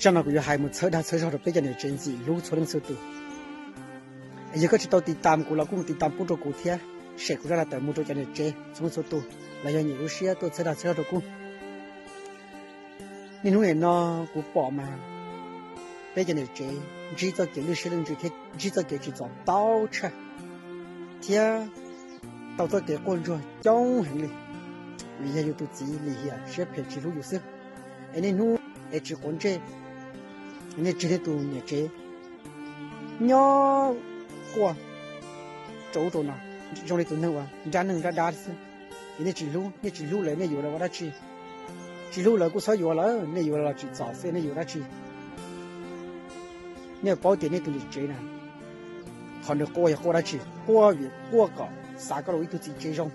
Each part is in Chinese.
cho nó cũng hai một车上的bây giờ này真是路错能收到，一个是到底当过了，公底当不着过天，谁过来等木着家的这怎么收到？来要你路些到车上的公，你弄人呢，我宝嘛，bây giờ này这只做给路些人只只做给只做倒车，天到做给关注中行哩，为啥有肚子里呀？是偏只路有事，哎你弄哎只关这。你直接读你这，鸟过走走呢，用来读那个，你咋能咋打是？你指路来，你有了我那去，指路了，我说有了，你有了去早些，你有了去，你要保点你读你这呢，看到过也过得去，过月过个3个月都自己用，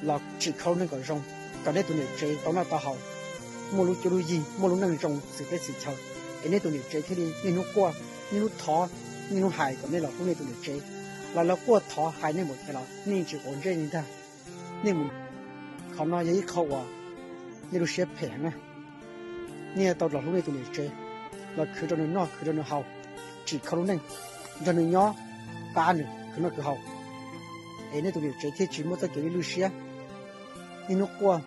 落只靠那个用，搞那读你这，到那倒好。莫路就路易，莫路能用是个事情。哎，你度你这天哩，你弄过，你弄拖，你弄海个，你老公你度你这，老过拖海你冇睇啦，你只講這你睇，你冇，可能有一口啊，你都寫平啊，你到老公你度你這，老佢做你孬，佢做你好，只靠路能，做你孬，打你，佢那佢好，哎，你度你這天只冇得給你律師啊，你弄過，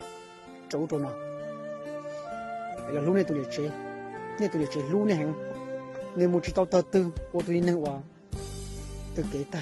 走咗呢。là lúc này tụi này chế lúc này hả, nên một chỉ tao tư, ô tụi này nè, từ kế ta.